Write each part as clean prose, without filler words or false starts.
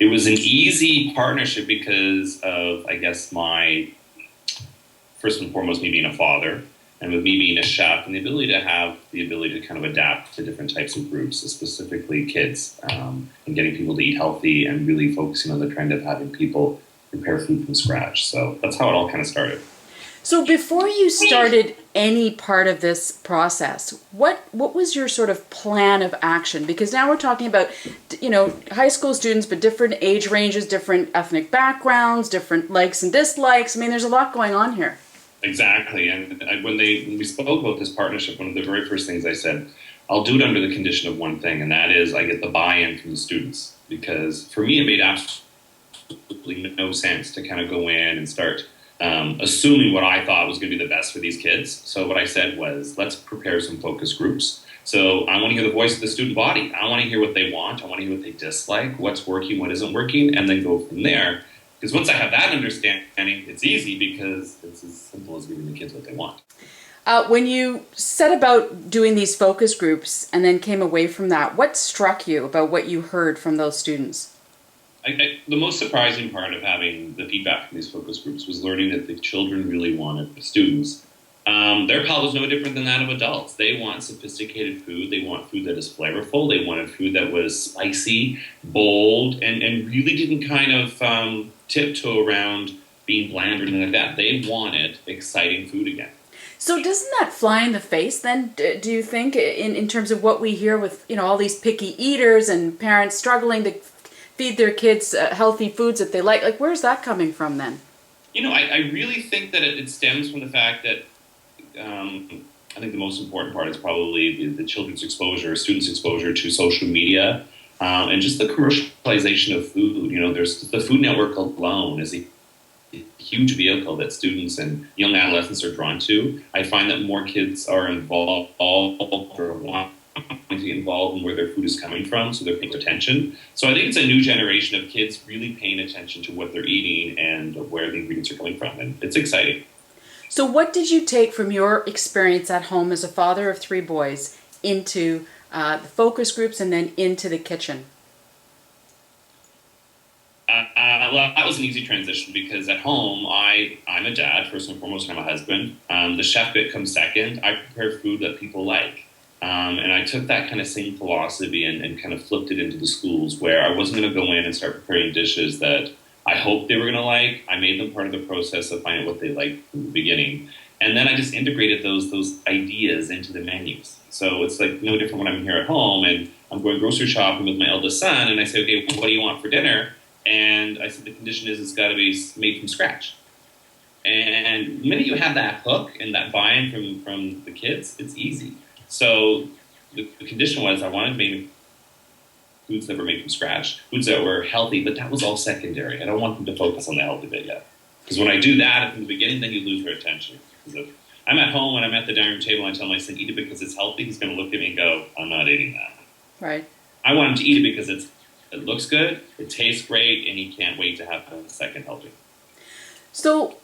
it was an easy partnership because of, I guess, my first and foremost, me being a father, and with me being a chef, and the ability to have the ability to kind of adapt to different types of groups, specifically kids, and getting people to eat healthy and really focusing on the trend of having people prepare food from scratch. So that's how it all kind of started. So before you started any part of this process, what was your sort of plan of action? Because now we're talking about, high school students, but different age ranges, different ethnic backgrounds, different likes and dislikes. I mean, there's a lot going on here. Exactly. And when we spoke about this partnership, one of the very first things I said, I'll do it under the condition of one thing, and that is I get the buy-in from the students. Because for me, it made absolutely no sense to kind of go in and start assuming what I thought was going to be the best for these kids. So what I said was, let's prepare some focus groups. So I want to hear the voice of the student body. I want to hear what they want. I want to hear what they dislike, what's working, what isn't working, and then go from there. Because once I have that understanding, it's easy because it's as simple as giving the kids what they want. When you set about doing these focus groups and then came away from that, what struck you about what you heard from those students? The most surprising part of having the feedback from these focus groups was learning that the children really wanted, the students, their palate was no different than that of adults. They want sophisticated food. They want food that is flavorful. They wanted food that was spicy, bold, and really didn't kind of tiptoe around being bland or anything like that. They wanted exciting food again. So doesn't that fly in the face then, do you think, in terms of what we hear with, all these picky eaters and parents struggling to feed their kids healthy foods that they like? Like, where's that coming from then? I really think that it stems from the fact that I think the most important part is probably the children's exposure, students' exposure to social media, and just the commercialization of food. There's the Food Network alone is a huge vehicle that students and young adolescents are drawn to. I find that more kids are involved or want to get involved in where their food is coming from, so they're paying attention. So I think it's a new generation of kids really paying attention to what they're eating and where the ingredients are coming from, and it's exciting. So what did you take from your experience at home as a father of 3 boys into the focus groups and then into the kitchen? Well, that was an easy transition because at home, I'm a dad, first and foremost, and I'm a husband. The chef bit comes second. I prepare food that people like. And I took that kind of same philosophy and kind of flipped it into the schools where I wasn't going to go in and start preparing dishes that I hoped they were going to like. I made them part of the process of finding out what they liked from the beginning. And then I just integrated those ideas into the menus. So it's like no different when I'm here at home and I'm going grocery shopping with my eldest son and I say, okay, what do you want for dinner? And I said, the condition is it's got to be made from scratch. And the minute you have that hook and that buy-in from the kids, it's easy. So the condition was I wanted to make foods that were made from scratch, foods that were healthy, but that was all secondary. I don't want them to focus on the healthy bit yet. Because when I do that from the beginning, then you lose their attention. Because if I'm at home and I'm at the dining room table and I tell my son, eat it because it's healthy, he's going to look at me and go, I'm not eating that. Right. I want him to eat it because it looks good, it tastes great, and he can't wait to have a second helping. So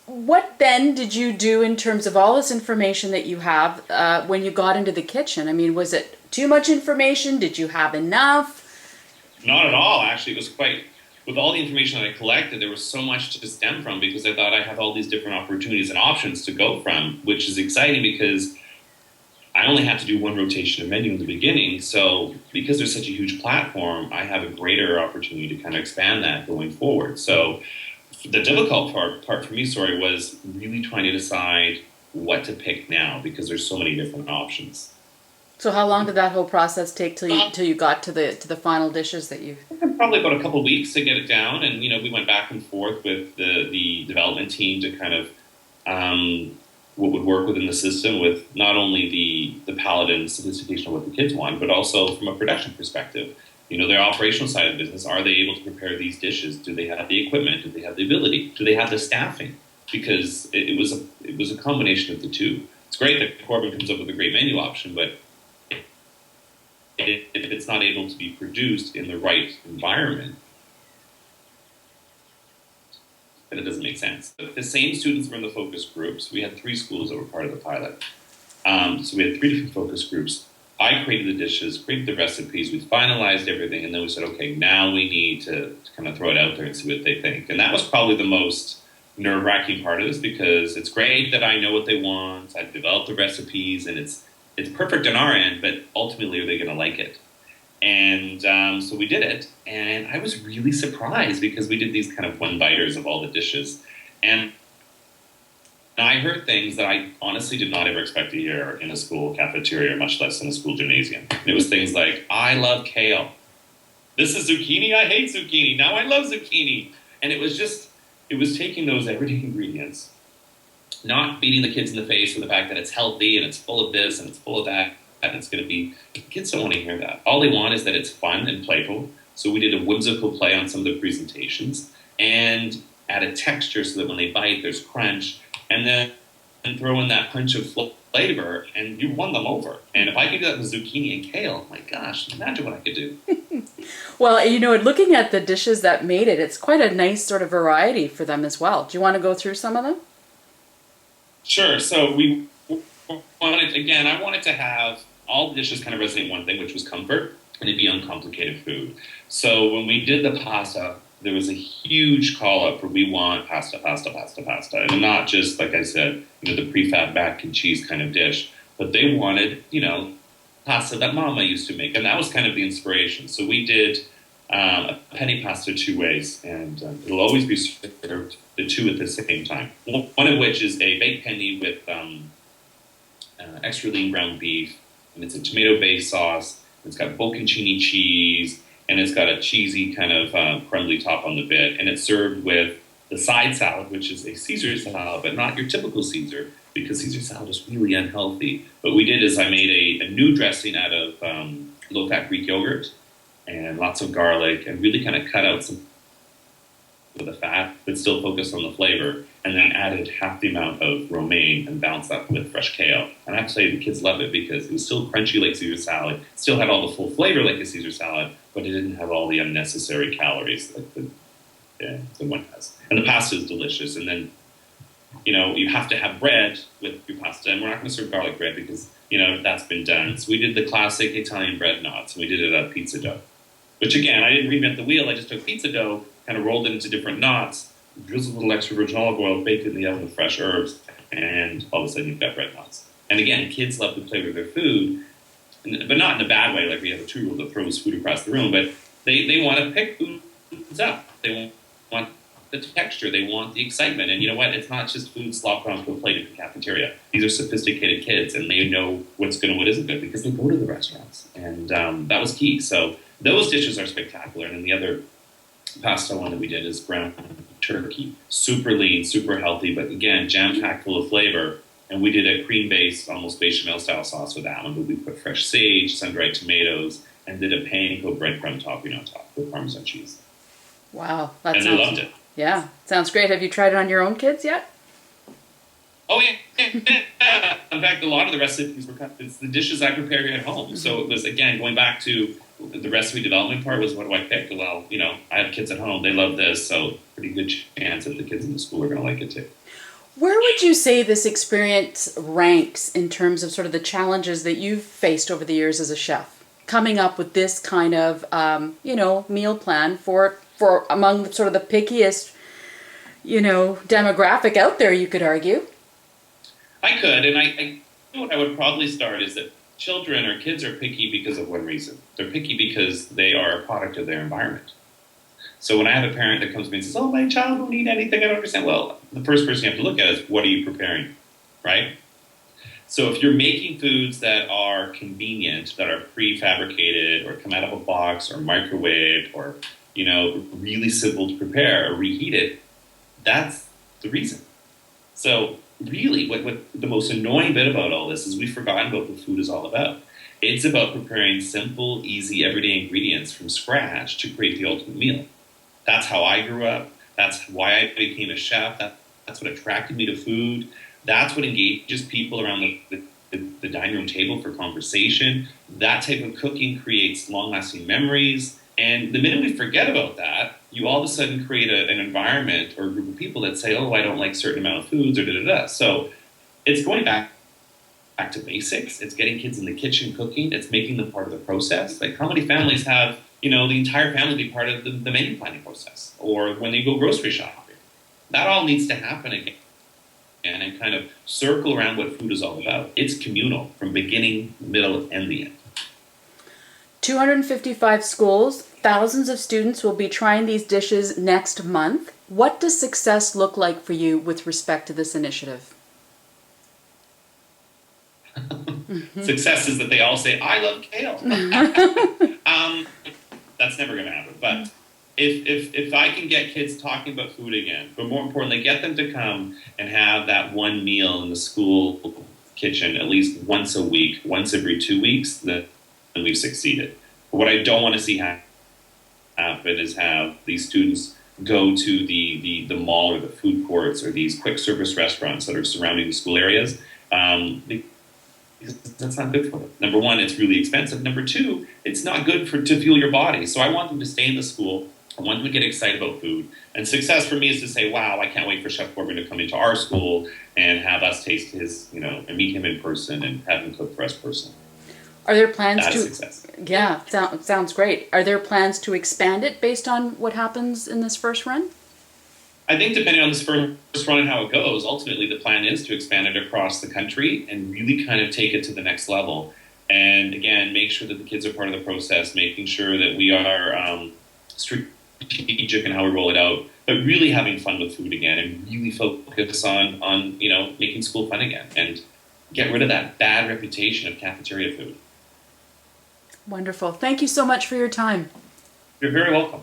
what then did you do in terms of all this information that you have when you got into the kitchen? I mean, was it too much information? Did you have enough? Not at all, actually. It was quite, with all the information that I collected, there was so much to stem from because I thought I have all these different opportunities and options to go from, which is exciting because I only had to do one rotation of menu in the beginning. So because there's such a huge platform, I have a greater opportunity to kind of expand that going forward. So the difficult part for me, was really trying to decide what to pick now because there's so many different options. So how long did that whole process take till you got to the final dishes that you? Probably about a couple of weeks to get it down, and we went back and forth with the development team to kind of what would work within the system with not only the palate and sophistication of what the kids want, but also from a production perspective. Their operational side of the business, are they able to prepare these dishes? Do they have the equipment? Do they have the ability? Do they have the staffing? Because it was a combination of the two. It's great that Corbin comes up with a great menu option, but if it's not able to be produced in the right environment, then it doesn't make sense. But the same students were in the focus groups. We had 3 schools that were part of the pilot. So we had 3 different focus groups. I created the dishes, created the recipes, we finalized everything, and then we said, okay, now we need to kind of throw it out there and see what they think. And that was probably the most nerve-wracking part of this, because it's great that I know what they want, I've developed the recipes, and it's perfect on our end, but ultimately, are they going to like it? And so we did it, and I was really surprised because we did these kind of one-biters of all the dishes. And I heard things that I honestly did not ever expect to hear in a school cafeteria, much less in a school gymnasium. And it was things like, I love kale. This is zucchini, I hate zucchini. Now I love zucchini. And it was taking those everyday ingredients, not beating the kids in the face with the fact that it's healthy and it's full of this and it's full of that. And it's going to be, kids don't want to hear that. All they want is that it's fun and playful. So we did a whimsical play on some of the presentations and added texture so that when they bite, there's crunch. And then throw in that punch of flavor, and you won them over. And if I could do that with zucchini and kale, my gosh, imagine what I could do. Well, looking at the dishes that made it, it's quite a nice sort of variety for them as well. Do you want to go through some of them? Sure. So we I wanted to have all the dishes kind of resonate one thing, which was comfort, and it'd be uncomplicated food. So when we did the pasta, there was a huge call up for we want pasta, pasta, pasta, pasta. And not just, like I said, the prefab mac and cheese kind of dish, but they wanted, pasta that Mama used to make. And that was kind of the inspiration. So we did a penny pasta two ways, and it'll always be served the two at the same time. One of which is a baked penny with extra lean ground beef, and it's a tomato-based sauce. It's got bocconcini cheese, and it's got a cheesy kind of crumbly top on the bit, and it's served with the side salad, which is a Caesar salad, but not your typical Caesar, because Caesar salad is really unhealthy. What we did is I made a new dressing out of low-fat Greek yogurt and lots of garlic, and really kind of cut out some of the fat, but still focused on the flavor, and then added half the amount of romaine and balanced that with fresh kale. And I have to say, the kids loved it because it was still crunchy like Caesar salad, still had all the full flavor like a Caesar salad, but it didn't have all the unnecessary calories like the one has. And the pasta is delicious. And then, you have to have bread with your pasta, and we're not going to serve garlic bread because, that's been done. So we did the classic Italian bread knots, and we did it out of pizza dough. Which, again, I didn't reinvent the wheel. I just took pizza dough, kind of rolled it into different knots, drizzled a little extra virgin olive oil, baked it in the oven with fresh herbs, and all of a sudden you've got bread knots. And again, kids love to play with their food, but not in a bad way, like we have a 2-year-old that throws food across the room, but they want to pick foods up. They want the texture. They want the excitement. And you know what? It's not just food slopped onto a plate at the cafeteria. These are sophisticated kids, and they know what's good and what isn't good because they go to the restaurants. And that was key. So those dishes are spectacular. And then the other pasta one that we did is ground turkey. Super lean, super healthy, but again, jam-packed full of flavor. And we did a cream-based, almost bechamel-style sauce with that one, but we put fresh sage, sun-dried tomatoes, and did a panko breadcrumb topping on top with Parmesan cheese. Wow. And they loved it. Yeah, sounds great. Have you tried it on your own kids yet? Oh, yeah. In fact, a lot of the recipes it's the dishes I prepare here at home. Mm-hmm. So it was, again, going back to the recipe development part was what do I pick? Well, I have kids at home. They love this, so pretty good chance that the kids in the school are going to like it too. Where would you say this experience ranks in terms of sort of the challenges that you've faced over the years as a chef? Coming up with this kind of, meal plan for among sort of the pickiest, demographic out there, you could argue. I could, and I what I would probably start is that children or kids are picky because of one reason. They're picky because they are a product of their environment. So when I have a parent that comes to me and says, oh, my child won't eat anything, I don't understand. Well, the first person you have to look at is what are you preparing, right? So if you're making foods that are convenient, that are prefabricated or come out of a box or microwaved or, really simple to prepare or reheated, that's the reason. So really, what the most annoying bit about all this is we've forgotten what the food is all about. It's about preparing simple, easy, everyday ingredients from scratch to create the ultimate meal. That's how I grew up. That's why I became a chef. That's what attracted me to food. That's what engages people around the dining room table for conversation. That type of cooking creates long-lasting memories. And the minute we forget about that, you all of a sudden create an environment or a group of people that say, oh, I don't like certain amount of foods or da-da-da. So it's going back back to basics. It's getting kids in the kitchen cooking. It's making them part of the process. Like how many families have, the entire family be part of the menu planning process, or when they go grocery shopping? That all needs to happen again and kind of circle around what food is all about. It's communal from beginning, middle, and the end. 255 schools, thousands of students will be trying these dishes next month. What does success look like for you with respect to this initiative? Success is that they all say, I love kale. That's never going to happen. But if I can get kids talking about food again, but more importantly, get them to come and have that one meal in the school kitchen at least once a week, once every 2 weeks, then we've succeeded. But what I don't want to see happen is have these students go to the mall or the food courts or these quick service restaurants that are surrounding the school areas. Because that's not good for them. Number one, it's really expensive. Number two, it's not good to fuel your body. So I want them to stay in the school. I want them to get excited about food. And success for me is to say, wow, I can't wait for Chef Corbin to come into our school and have us taste his, and meet him in person and have him cook for us personally. Are there plans That to? is success. Yeah, sounds great. Are there plans to expand it based on what happens in this first run? I think depending on this first run and how it goes, ultimately the plan is to expand it across the country and really kind of take it to the next level. And again, make sure that the kids are part of the process, making sure that we are strategic in how we roll it out, but really having fun with food again and really focus on making school fun again and get rid of that bad reputation of cafeteria food. Wonderful. Thank you so much for your time. You're very welcome.